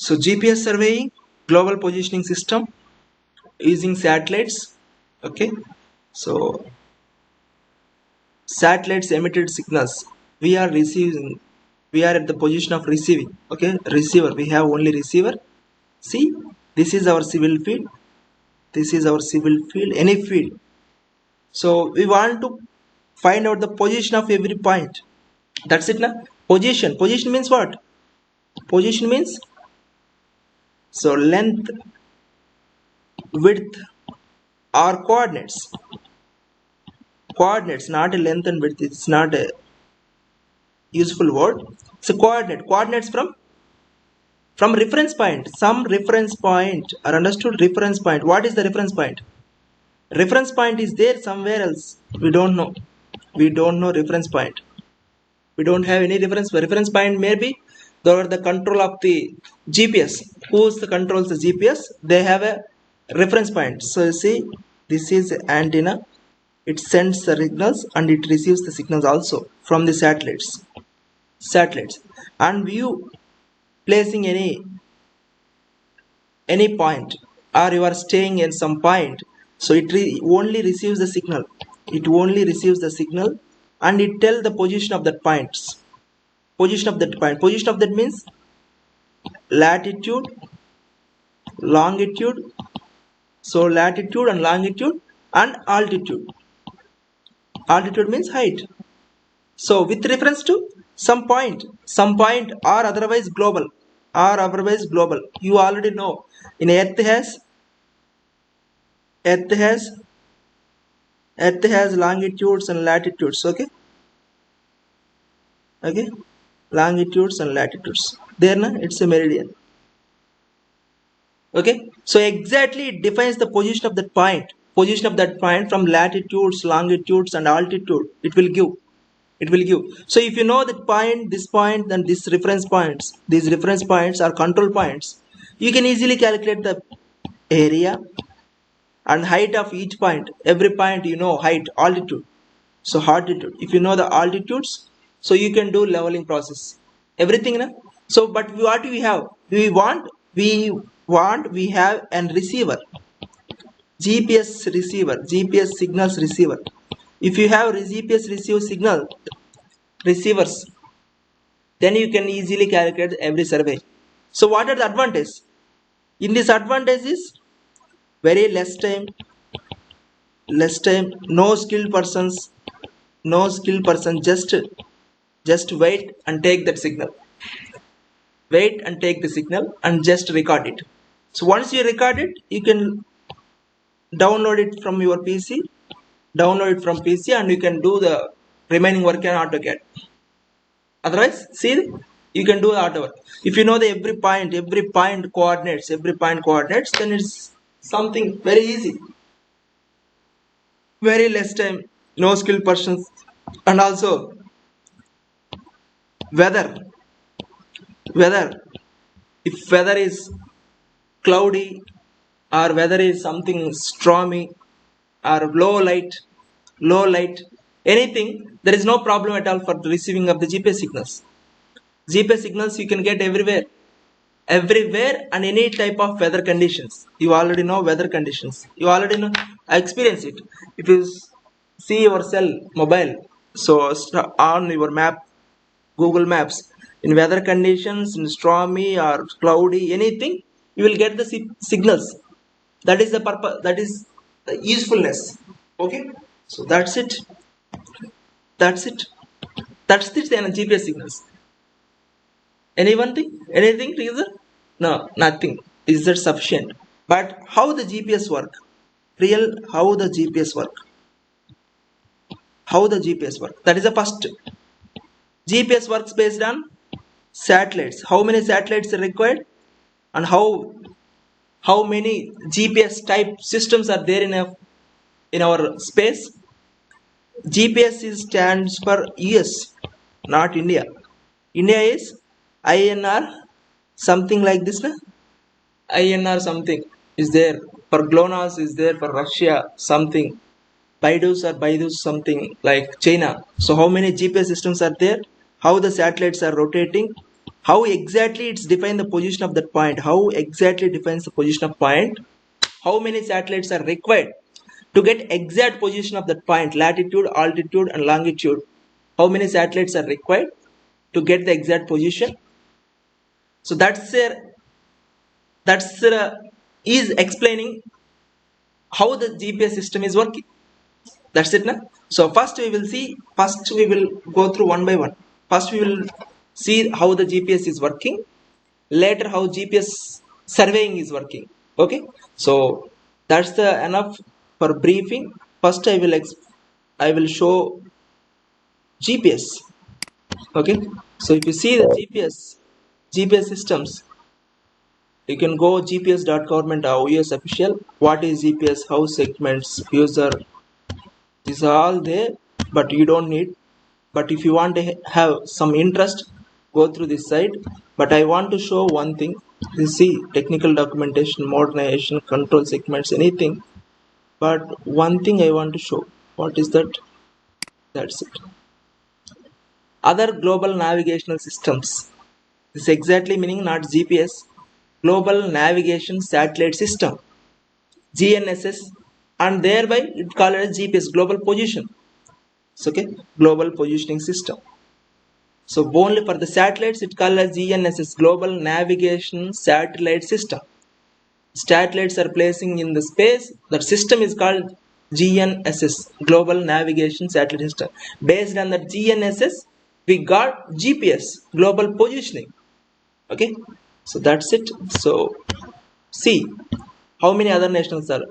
So GPS surveying, global positioning system using satellites. Okay, so satellites emitted signals. We are receiving. We are at the position of receiving. Okay, receiver. We have only receiver. See, this is our civil field. This is our civil field. Any field. So we want to find out the position of every point. That's it, na? Position. Position means what? Position means so length, width, or coordinates. Coordinates, not a length and width. It's not a useful word. So coordinates from reference point. Some reference point are understood. Reference point. What is the reference point? Reference point is there somewhere else. We don't know. We don't know reference point. We don't have any reference. Reference point maybe the control of the GPS. Who's the controls the GPS? They have a reference point. So you see, this is antenna. It sends the signals and it receives the signals also from the satellites. And you placing any point, or you are staying in some point, so it only receives the signal. It only receives the signal and it tells the position of that points. Position of that point. Position of that means latitude, longitude. So latitude and longitude and altitude. Altitude means height. So with reference to some point or otherwise global. You already know in Earth has longitudes and latitudes. Okay. Longitudes and latitudes. There na, it's a meridian. Okay. So exactly it defines the position of that point. Position of that point from latitudes, longitudes, and altitude. It will give. So if you know that point, this point, then these reference points are control points. You can easily calculate the area and height of each point. Every point you know height, altitude. So altitude. If you know the altitudes, so you can do leveling process. Everything, na? So but what do we have? We have an receiver. GPS receiver. GPS signals receiver. If you have GPS receive signal receivers, then you can easily calculate every survey. So what are the advantages? In this advantage is very less time, no skilled person, just wait and take that signal. Wait and take the signal and just record it. So once you record it, you can download it from your PC, and you can do the remaining work in AutoCAD. Otherwise, see, you can do the auto work. If you know the every point coordinates, then it's something very easy. Very less time, no skilled persons, and also weather. If weather is cloudy or weather is something stormy or low light, anything, there is no problem at all for the receiving of the GPS signals. GPS signals you can get everywhere and any type of weather conditions. You already know weather conditions. You already know. I experience it. If you see your cell mobile, so on your map, Google Maps, in weather conditions, in stormy or cloudy, anything, you will get the signals. That is the purpose. That is the usefulness. Okay. So that's it. That's the GPS signals. Anything reason? No, nothing. Is that sufficient? But how the GPS work? How the GPS work? That is the first. GPS works based on satellites. How many satellites are required? And how many GPS type systems are there in our space? GPS stands for US, not India. India is INR, something like this, na? INR something is there. For GLONASS is there, for Russia something. Baidus something like China. So how many GPS systems are there? How the satellites are rotating? how exactly it's defined the position of that point, how exactly defines the position of point, how many satellites are required to get exact position of that point, latitude, altitude and longitude, how many satellites are required to get the exact position. So that's is explaining how the GPS system is working. That's it now. So first we will go through one by one. First we will see how the GPS is working, later how GPS surveying is working. Okay, so that's the enough for briefing. First I will show GPS. Okay, so if you see the GPS systems, you can go gps.government or US official. What is GPS, how segments, user, these are all there, but you don't need. But if you want to have some interest, go through this site. But I want to show one thing. You see technical documentation, modernization, control segments, anything. But one thing I want to show. What is that? That's it. Other global navigational systems. This is exactly meaning not GPS. Global navigation satellite system, GNSS, and thereby it called as GPS, global position. Okay, global positioning system. So only for the satellites it called as GNSS, Global Navigation Satellite System. Satellites are placing in the space. That system is called GNSS, Global Navigation Satellite System. Based on the GNSS, we got GPS, Global Positioning. Okay, so that's it. So see how many other nations are.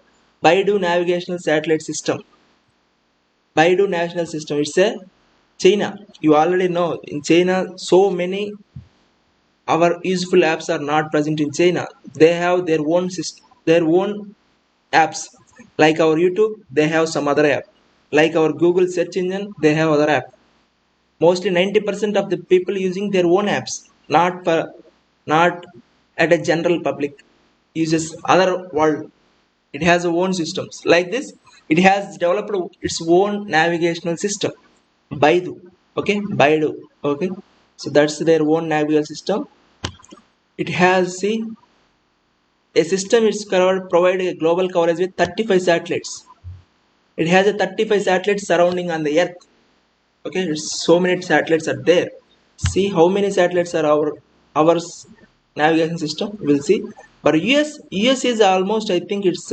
Baidu Navigational Satellite System. Baidu National System. It's a China. You already know in China so many our useful apps are not present in China. They have their own system, their own apps. Like our YouTube, they have some other app. Like our Google search engine, they have other app. Mostly 90% of the people using their own apps, not at a general public. Uses other world. It has its own systems. Like this, it has developed its own navigational system. Baidu. Okay, Baidu. Okay, so that's their own navigational system. It has, see, a system is providing a global coverage with 35 satellites. It has a 35 satellites surrounding on the earth. Okay, so many satellites are there. See how many satellites are our navigation system. We'll see. But US is almost, I think it's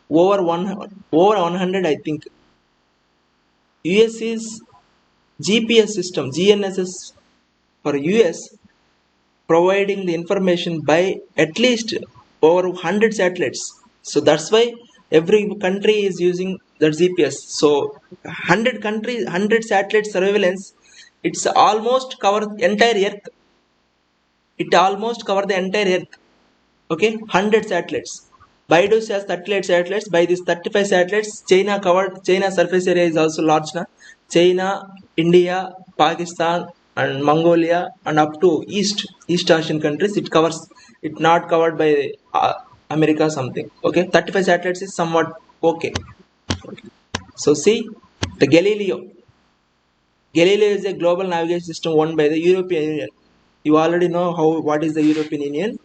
over 100. I think US is GPS system, GNSS for US, providing the information by at least over 100 satellites. So that's why every country is using the GPS. So 100 countries, 100 satellite surveillance, it's almost cover entire earth. It almost cover the entire earth. Okay, 100 satellites. Baidu has 38 satellites. By these 35 satellites, China covered. China surface area is also large now. China, India, Pakistan and Mongolia and up to East Asian countries it covers. It not covered by America something. Okay, 35 satellites is somewhat okay. So see the Galileo. Galileo is a global navigation system owned by the European Union. You already know what is the European Union.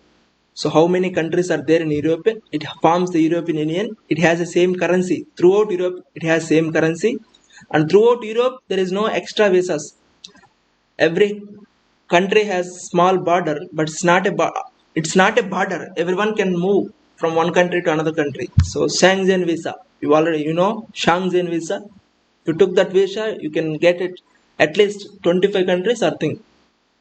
So how many countries are there in Europe? It forms the European Union. It has the same currency. Throughout Europe, it has same currency. And throughout Europe, there is no extra visas. Every country has small border, but it's not a border. Everyone can move from one country to another country. So Schengen visa, you know Schengen visa. If you took that visa, you can get it at least 25 countries or thing.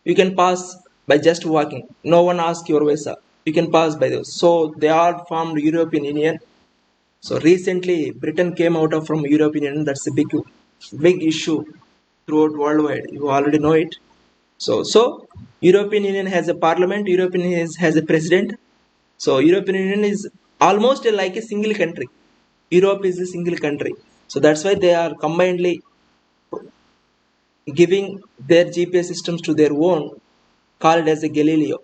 You can pass by just walking. No one asks your visa. You can pass by those. So they all formed European Union. So recently Britain came out of from European Union. That's a big issue throughout worldwide. You already know it. So European Union has a parliament. European Union has a president. So European Union is almost like a single country. Europe is a single country. So that's why they are combinedly giving their GPS systems to their own, called as a Galileo.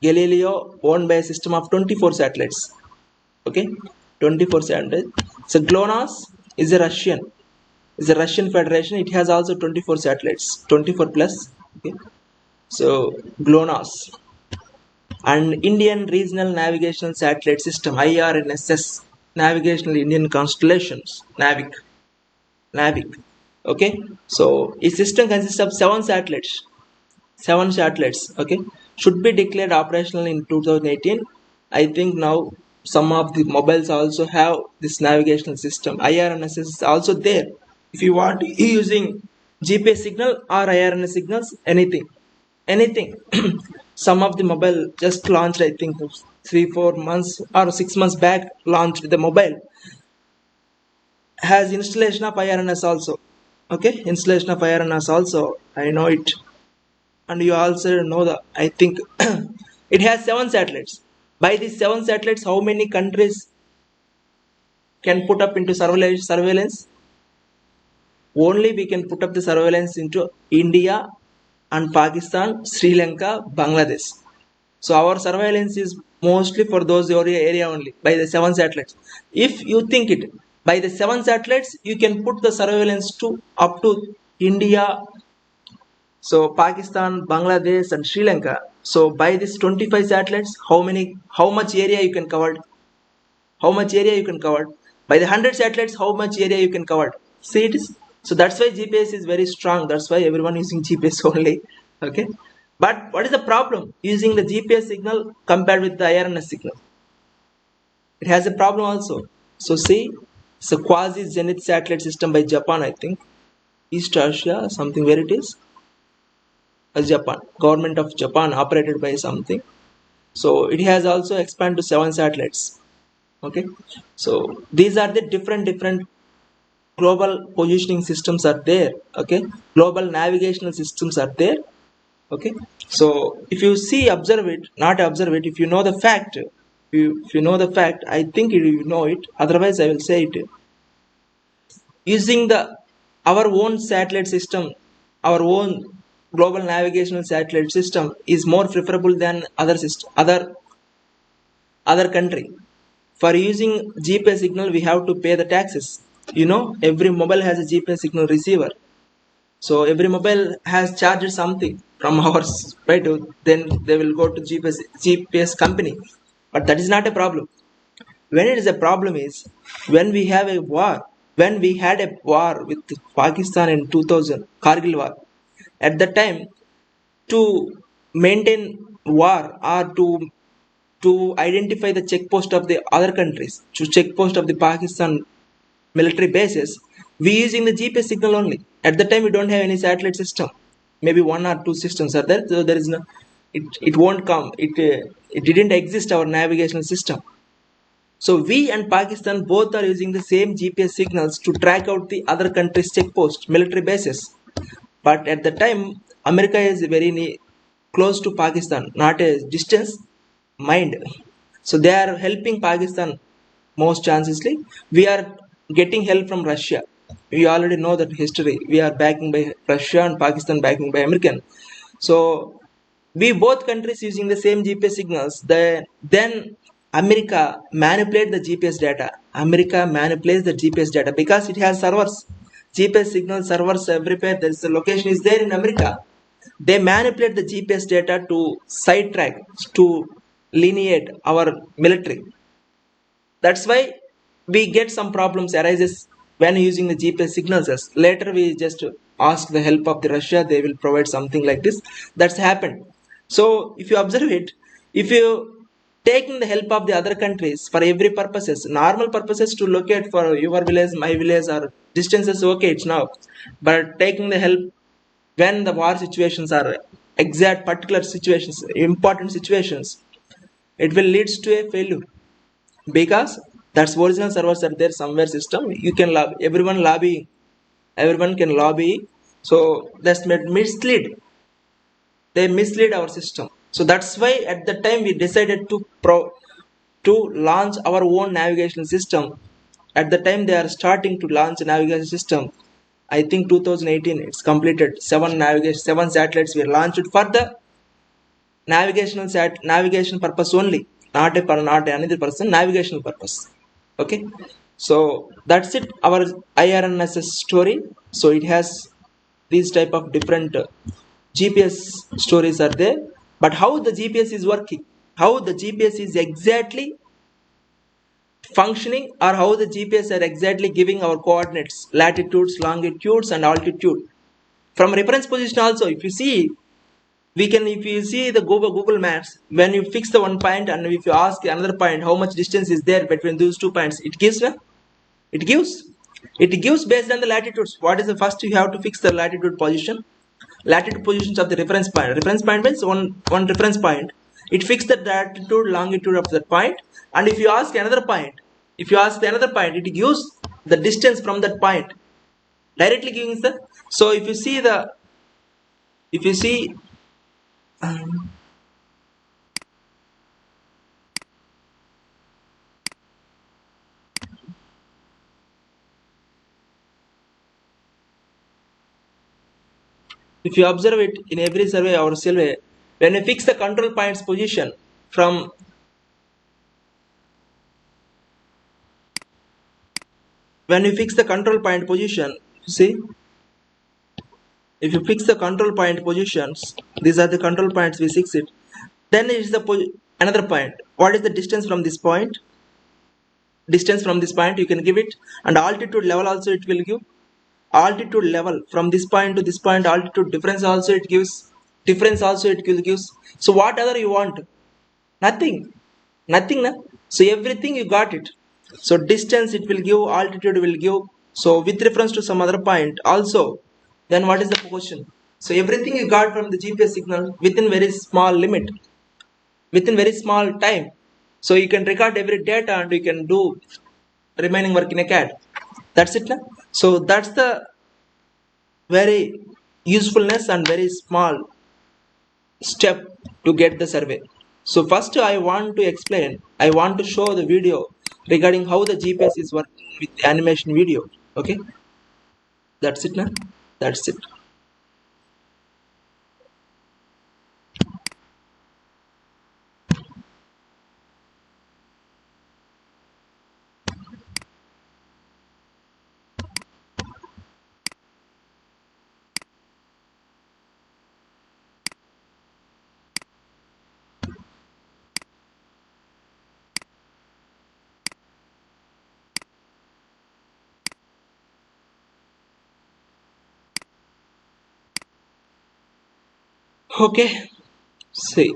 Galileo owned by a system of 24 satellites. Okay, 24 satellites. So GLONASS is a Russian federation. It has also 24 satellites, 24 plus. Okay, So GLONASS and Indian Regional Navigational Satellite System IRNSS, Navigational Indian Constellations, NAVIC. Okay, so a system consists of seven satellites. Okay, should be declared operational in 2018. I think now some of the mobiles also have this navigational system. IRNSS is also there. If you want using GPS signal or IRNS signals, anything. Some of the mobile just launched, I think 3 4 months or 6 months back, launched the mobile has installation of IRNS also. Okay, installation of IRNS also, I know it. And you also know the, I think it has seven satellites. By these seven satellites, how many countries can put up into surveillance? Only we can put up the surveillance into India and Pakistan, Sri Lanka, Bangladesh. So our surveillance is mostly for those area only by the seven satellites. If you think it, by the seven satellites you can put the surveillance to up to India, so Pakistan, Bangladesh and Sri Lanka. So by this 25 satellites, how much area you can cover? How much area you can cover? By the 100 satellites, how much area you can cover? See it is. So that's why GPS is very strong. That's why everyone using GPS only. Okay. But what is the problem using the GPS signal compared with the IRNS signal? It has a problem also. So see, it's a quasi zenith satellite system by Japan, I think. East Asia, something where it is. Japan, government of Japan, operated by something. So it has also expanded to seven satellites. Okay, so these are the different global positioning systems are there. Okay, global navigational systems are there. Okay, so if you see, observe it, not observe it. If you know the fact, if you know the fact, I think you know it. Otherwise, I will say it. Using the our own satellite system, our own global navigational satellite system is more preferable than other system, other country. For using GPS signal, we have to pay the taxes. You know, every mobile has a GPS signal receiver. So every mobile has charged something from ours, right? Then they will go to GPS company. But that is not a problem. When it is a problem is when we have a war. When we had a war with Pakistan in 2000, Kargil war. At that time, to maintain war or to identify the check post of the other countries, to check post of the Pakistan military bases, we using the GPS signal only. At the time we don't have any satellite system. Maybe one or two systems are there, so there is no, it won't come, it didn't exist our navigational system. So we and Pakistan both are using the same GPS signals to track out the other countries check post military bases. But at the time, America is very close to Pakistan, not a distance mind. So they are helping Pakistan most chancesly. We are getting help from Russia. We already know that history. We are backing by Russia and Pakistan backing by American. So we both countries using the same GPS signals. Then America manipulate the GPS data. America manipulates the GPS data because it has servers. GPS signal servers everywhere. There is a location is there in America. They manipulate the GPS data to sidetrack, to lineate our military. That's why we get some problems arises when using the GPS signals. Later we just ask the help of the Russia, they will provide something like this. That's happened. So if you observe it, if you taking the help of the other countries for every purposes, normal purposes to locate for your village, my village, or distances, okay, it's now. But taking the help when the war situations are exact particular situations, important situations, it will leads to a failure because that's original servers are there somewhere system. You can lobby, everyone can lobby. So that's mislead, they mislead our system. So that's why at the time we decided to launch our own navigational system. At the time they are starting to launch a navigation system, I think 2018 it's completed. Seven satellites were launched for the navigation purpose only, not another person, navigational purpose. Okay, so that's it, our IRNSS story. So it has these type of different GPS stories are there, but how the GPS is working, how the GPS is exactly functioning, or how the GPS are exactly giving our coordinates, latitudes, longitudes, and altitude. From reference position also, if you see, we can, if you see the Google Maps, when you fix the one point and if you ask another point how much distance is there between those 2 points, it gives, it gives, it gives based on the latitudes. What is the first, you have to fix the latitude position, latitude positions of the reference point. Reference point means one reference point. It fixes the latitude, longitude of that point. And if you ask another point, if you ask another point, it gives the distance from that point, directly giving the. So if you see the, if you see, um, if you observe it in every survey or survey, when you fix the control point's position from, when you fix the control point position, see, if you fix the control point positions, these are the control points, we fix it. Then it is the another point. What is the distance from this point? Distance from this point you can give it, and altitude level also it will give. Altitude level from this point to this point, altitude difference also it gives. Difference also it will gives. So what other you want? Nothing. Nothing, na? So everything you got it. So distance it will give, altitude will give. So with reference to some other point also, then what is the question? So everything you got from the GPS signal within very small limit, within very small time. So you can record every data and you can do remaining work in a CAD. That's it, na? So that's the very usefulness and very small step to get the survey. So first I want to explain, I want to show the video regarding how the GPS is working with animation video. Okay, that's it, na? That's it. Okay, see.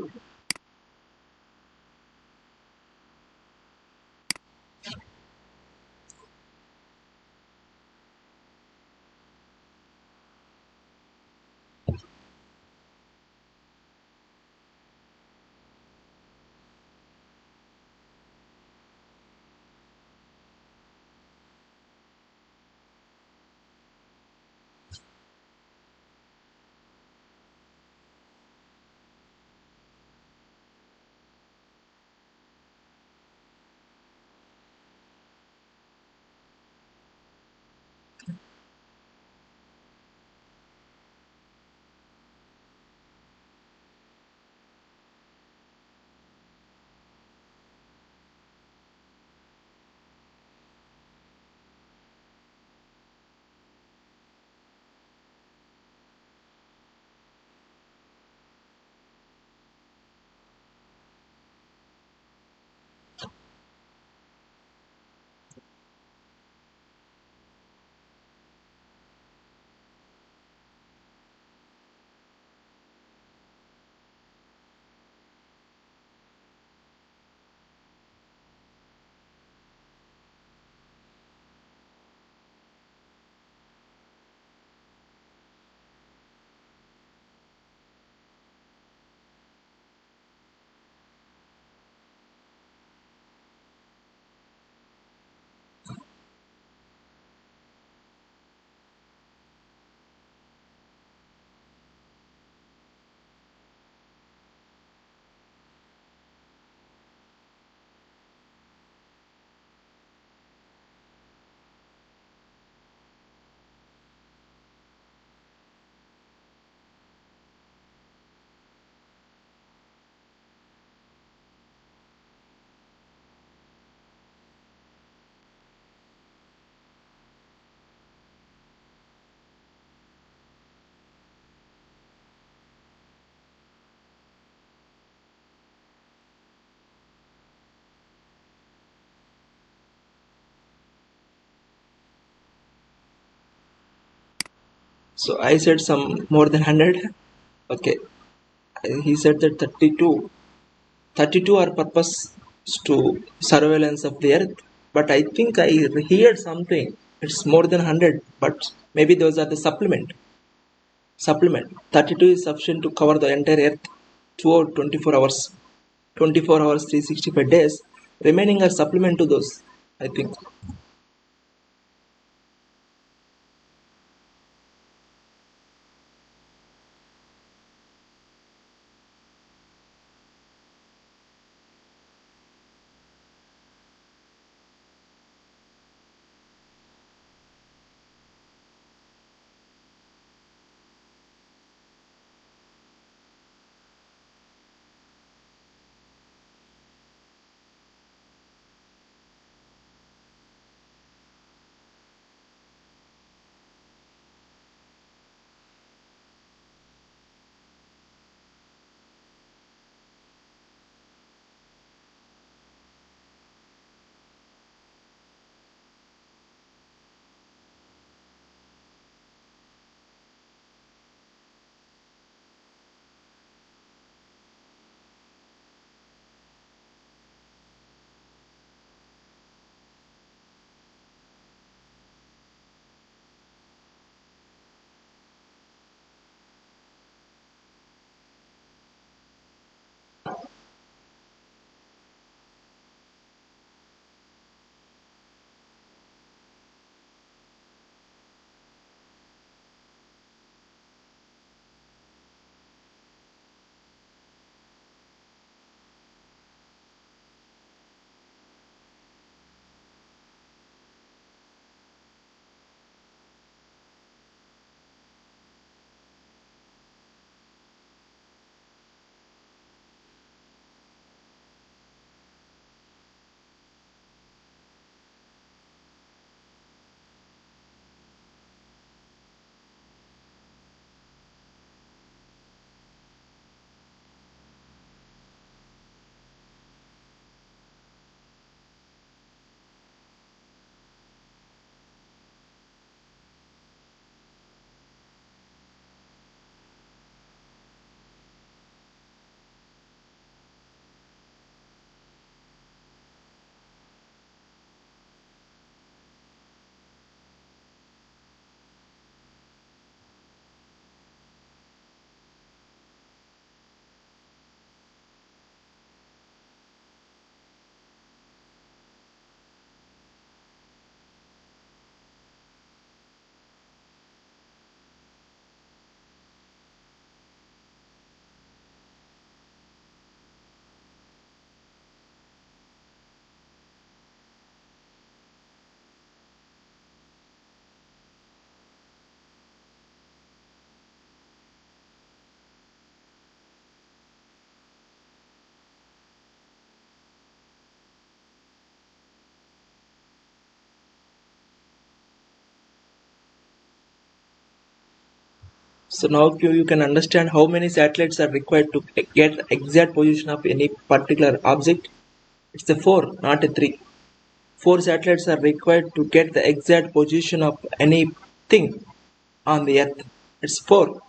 So I said some more than 100. Okay, he said that 32. 32 are purpose to surveillance of the earth. But I think I heard something. It's more than 100, but maybe those are the supplement. 32 is sufficient to cover the entire earth throughout 24 hours. 24 hours, 365 days. Remaining are supplement to those, I think. So now you can understand how many satellites are required to get the exact position of any particular object. It's a 4, not a 3. 4 satellites are required to get the exact position of anything on the earth. It's 4.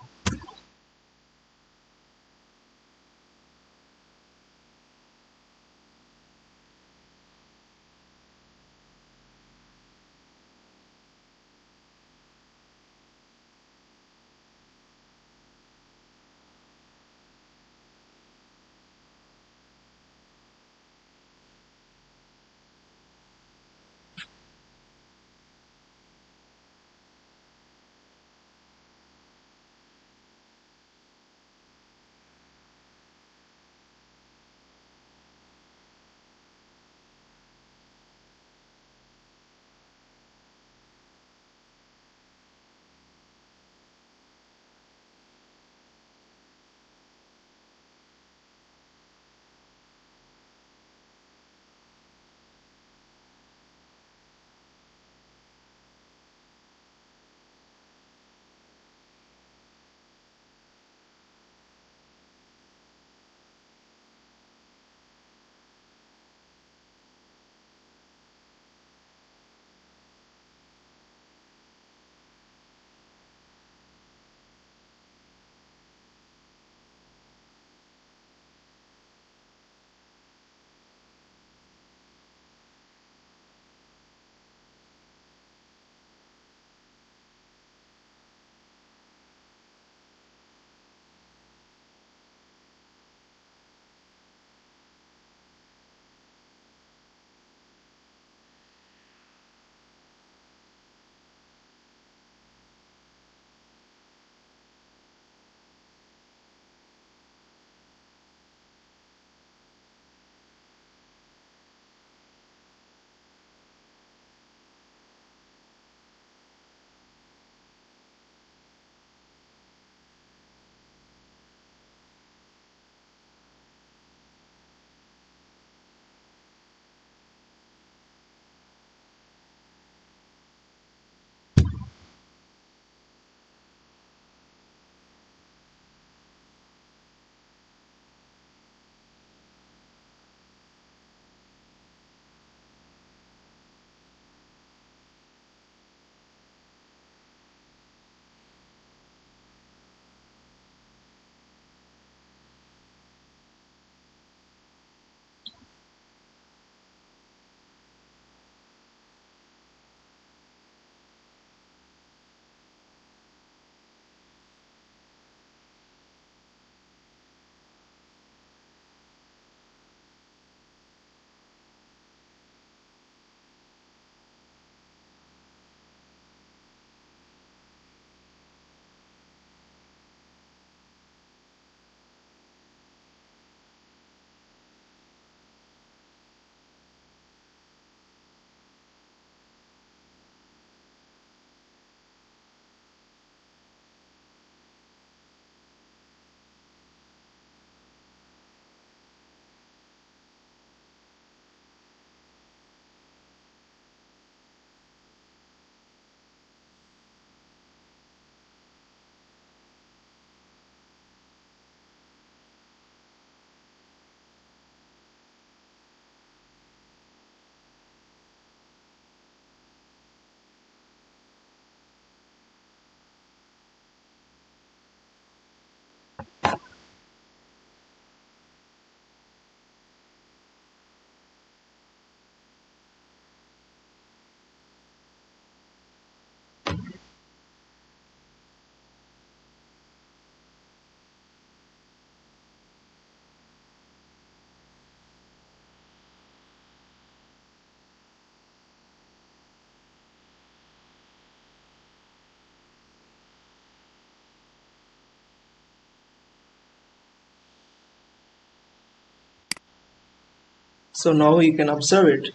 So now you can observe it.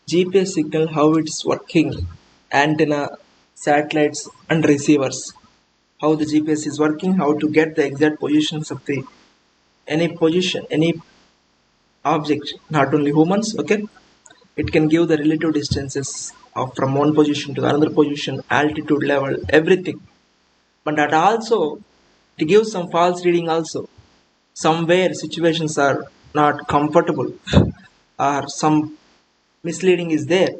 GPS signal, how it's working, antenna, satellites and receivers, how the GPS is working, how to get the exact positions of the any position, any object, not only humans. Okay, it can give the relative distances of from one position to another position, altitude level, everything. But that also it gives some false reading also. Somewhere situations are not comfortable or some misleading is there.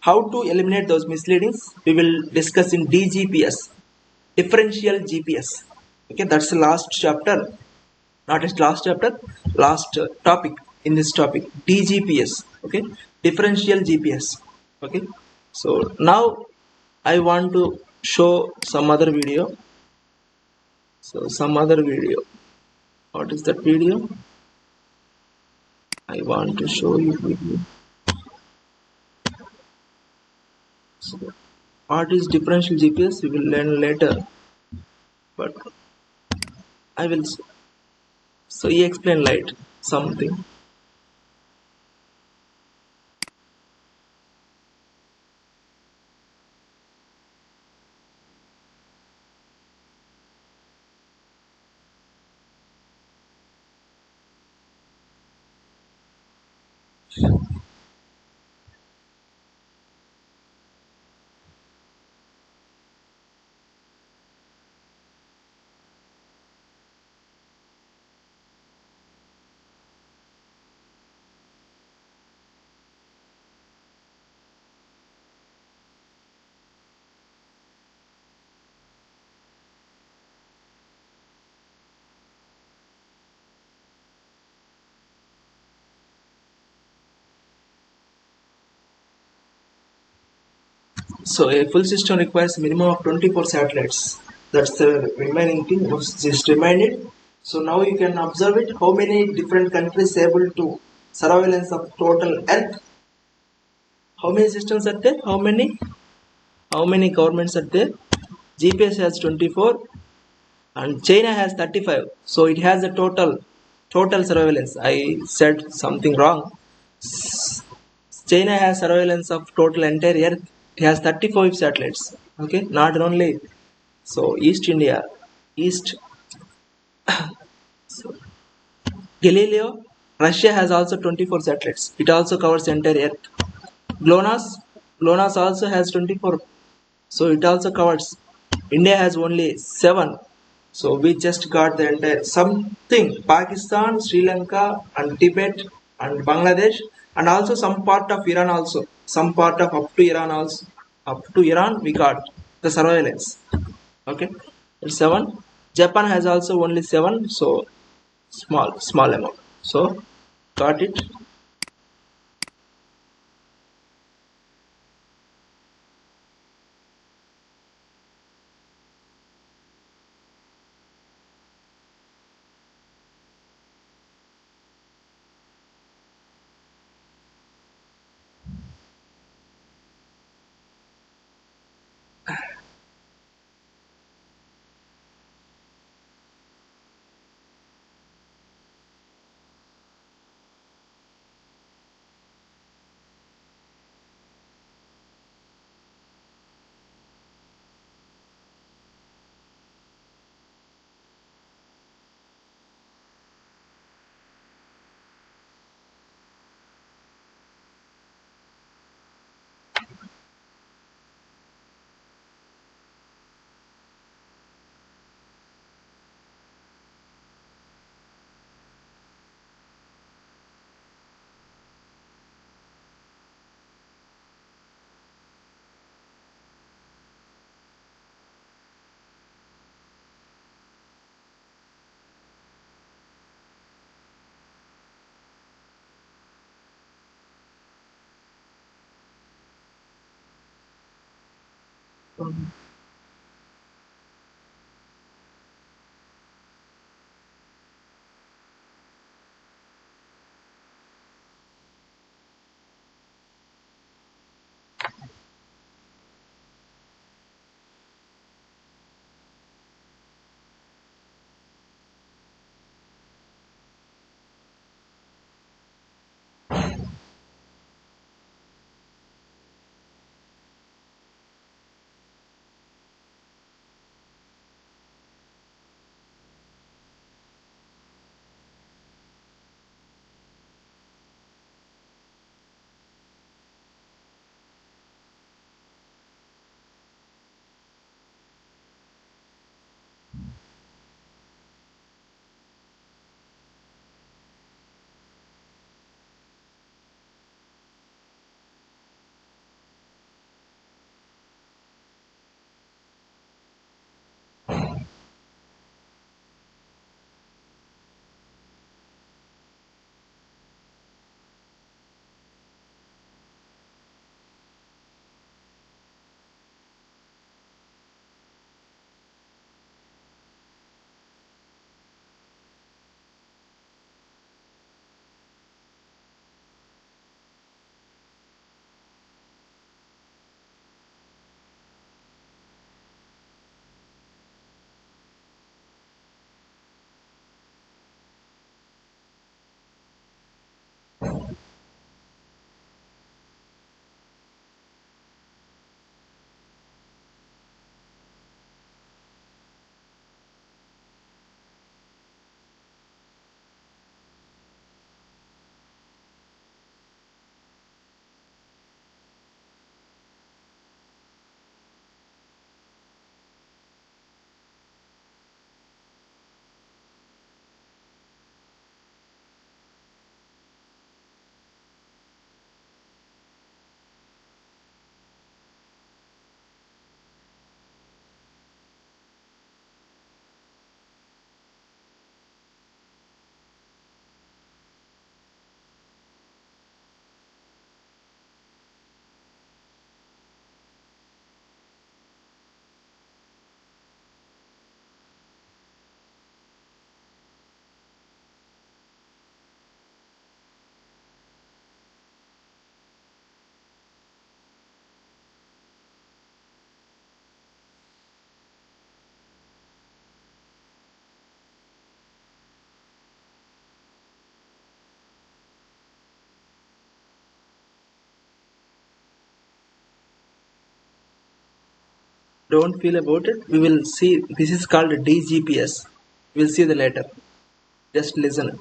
How to eliminate those misleadings we will discuss in DGPS, differential GPS. Okay, that's the last chapter, not just last chapter, last topic in this topic, DGPS. Okay, differential GPS. Okay, so now I want to show some other video. So some other video, what is that video? I want to show you video. So what is differential GPS we will learn later, but I will. So he explained light something. So a full system requires minimum of 24 satellites. That's the remaining thing. Was just reminded. So now you can observe it. How many different countries able to surveillance of total Earth? How many systems are there? How many? How many governments are there? GPS has 24 and China has 35. So it has a total surveillance. I said something wrong. China has surveillance of total entire Earth. It has 35 satellites. Okay, not only so East India, East Galileo, Russia has also 24 satellites. It also covers entire Earth. GLONASS, GLONASS also has 24. So it also covers. India has only 7. So we just got the entire something. Pakistan, Sri Lanka, and Tibet, and Bangladesh, and also some part of Iran also. Some part of up to Iran also. Up to Iran we got the surveillance. Okay, it's 7. Japan has also only 7. So small amount. So got it. don't feel about it. We will see. This is called DGPS. We'll see the later. Just listen.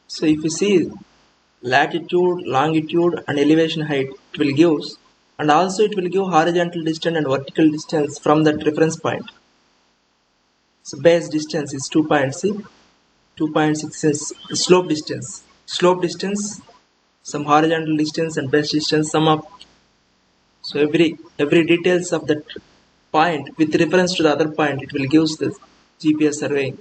So if you see latitude, longitude, and elevation height, it will give, and also it will give horizontal distance and vertical distance from that reference point. So base distance is 2 points. See, 2.6 is slope distance. Slope distance, some horizontal distance and base distance, sum up. So every details of that point with reference to the other point, it will give the GPS surveying.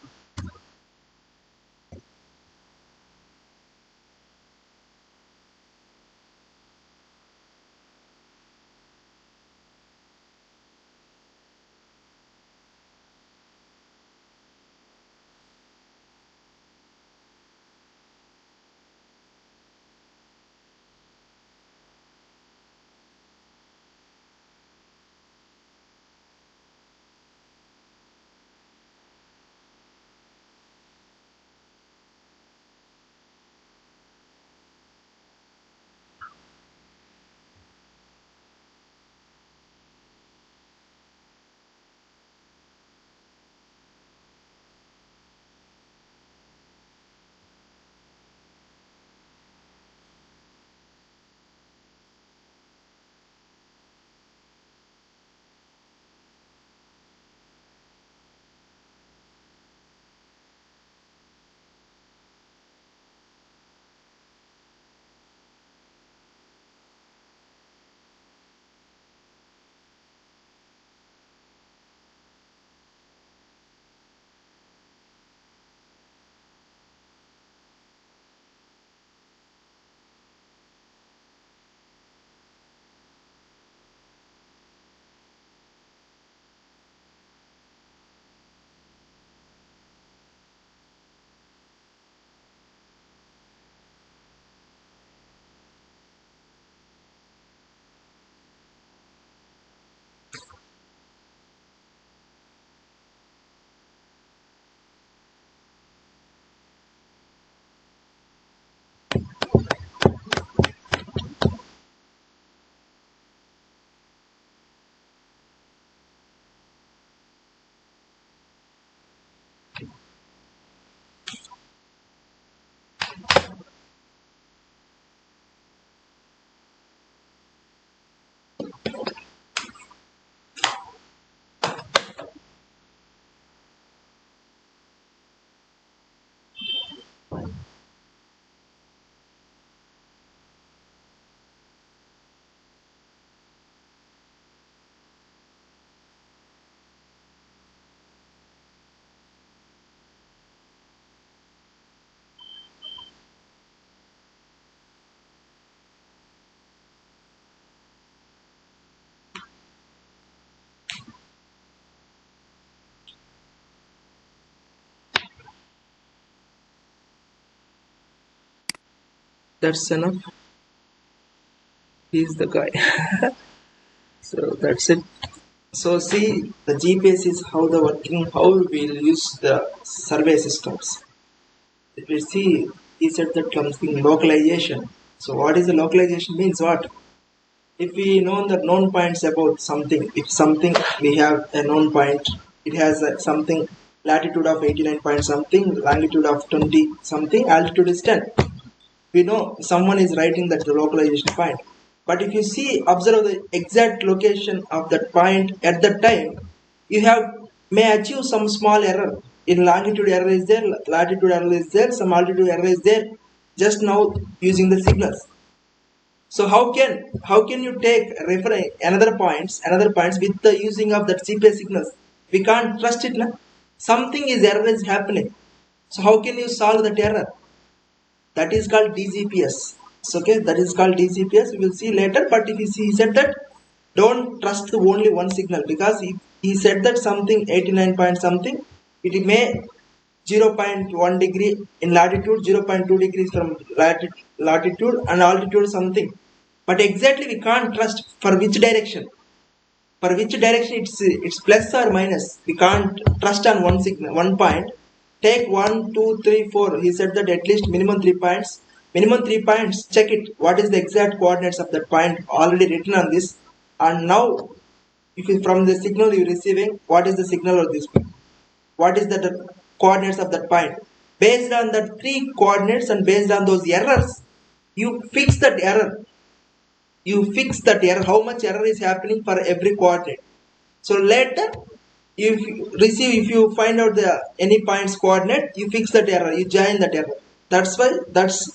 That's enough. He's the guy. So that's it. So see, the GPS is how the working, how we'll use the survey systems. If we see, he said that comes in localization. So what is the localization means? What if we know the known points about something? If something we have a known point, it has something latitude of 89 point something, longitude of 20 something, altitude is 10. We know someone is writing that the localization point. But if you see, observe the exact location of that point at that time, you have may achieve some small error. In longitude error is there, latitude error is there, some altitude error is there. Just now using the signals. So how can you take reference another points with the using of that GPS signals? We can't trust it, na? Something is error is happening. So how can you solve that error? That is called DGPS. So, okay, that is called DGPS. We will see later. But if you see, he said that don't trust the only one signal, because he said that something 89 point something, it may 0.1 degree in latitude, 0.2 degrees from latitude and altitude something. But exactly we can't trust for which direction. For which direction it's plus or minus. We can't trust on one signal, one point. Take 1, 2, 3, 4. He said that at least minimum 3 points. Minimum 3 points. Check it. What is the exact coordinates of that point already written on this? And now, if you, from the signal you're receiving, what is the signal of this point? What is the coordinates of that point? Based on the 3 coordinates and based on those errors, you fix that error. How much error is happening for every coordinate. So later, if you find out the any points coordinate, you fix that error, you join that error. That's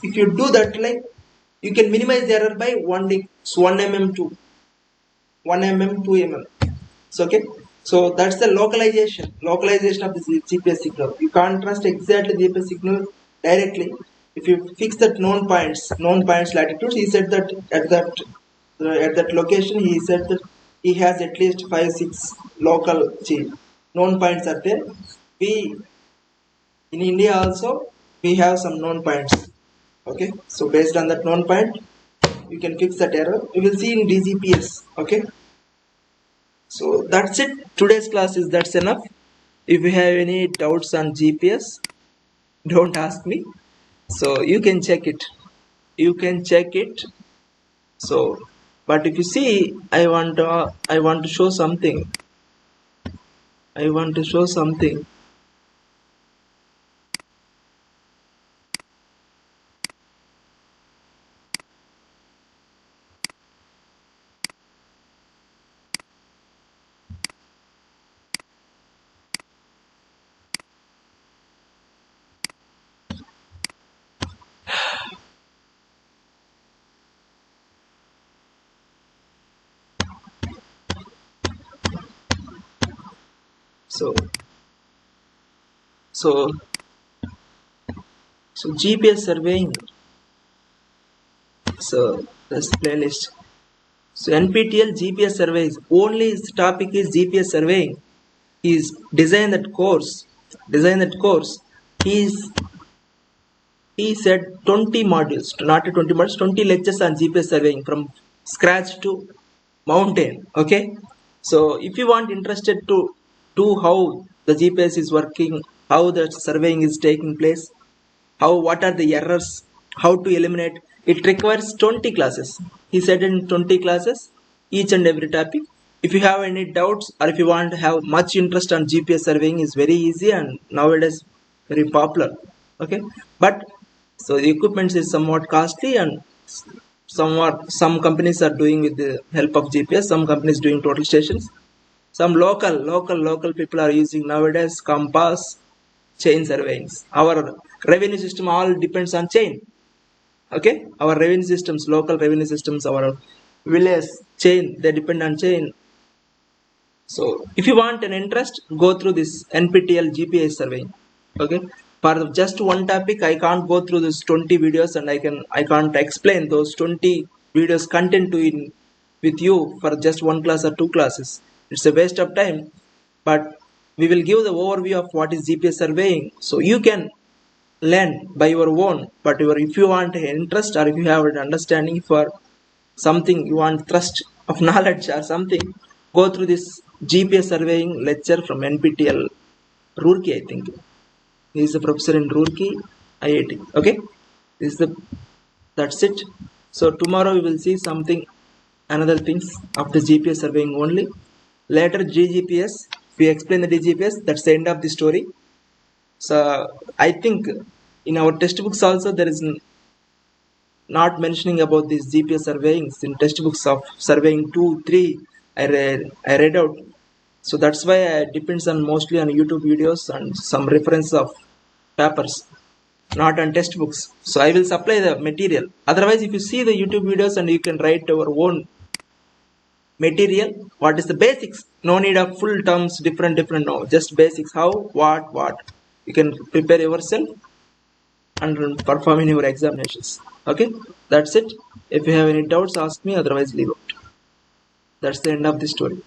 if you do that, like, you can minimize the error by 1 mm to 1 mm 2 mm. So okay, so that's the localization of the GPS signal. You can't trust exactly the GPS signal directly. If you fix that known points latitudes, he said that at that location, he said that he has at least 5-6 local known points are there. We in India also, we have some known points. Okay, so based on that known point, you can fix that error. We will see in DGPS. Okay, so that's it. Today's class is that's enough. If you have any doubts on GPS, don't ask me. So you can check it. So, but if you see, I want to show something. So so so GPS surveying. So that's playlist. So NPTEL GPS surveys. Only his topic is GPS surveying. He's designed that course. He's he said 20 modules, not 20 modules, 20 lectures on GPS surveying from scratch to mountain. Okay, so if you want interested to do how the GPS is working, how the surveying is taking place, what are the errors, how to eliminate, it requires 20 classes. He said in 20 classes, each and every topic. If you have any doubts, or if you want to have much interest on GPS surveying, is very easy and nowadays very popular. Okay, but so the equipment is somewhat costly, and some companies are doing with the help of GPS, some companies doing total stations, some local people are using nowadays compass, chain surveying. Our revenue system all depends on chain. Okay, our revenue systems, local revenue systems, our village chain, they depend on chain. So if you want an interest, go through this NPTEL GPS surveying. Okay, for just one topic, I can't go through this 20 videos, and I can't explain those 20 videos content to in with you for just one class or two classes. It's a waste of time. But we will give the overview of what is GPS surveying, so you can learn by your own, but if you want interest or if you have an understanding for something, you want thrust of knowledge or something, go through this GPS surveying lecture from NPTEL Roorkee, I think. He is a professor in Roorkee, IIT. Okay, this is the that's it. So tomorrow we will see something, another things of the GPS surveying only. Later GGPS, we explain the DGPS. That's the end of the story. So I think in our textbooks also there is not mentioning about these GPS surveying in textbooks of surveying 2, 3. I read out. So that's why it depends on mostly on YouTube videos and some reference of papers, not on textbooks. So I will supply the material. Otherwise, if you see the YouTube videos and you can write your own material, what is the basics? No need of full terms, different. No, just basics. How, what. You can prepare yourself and perform in your examinations. Okay, that's it. If you have any doubts, ask me. Otherwise, leave out. That's the end of the story.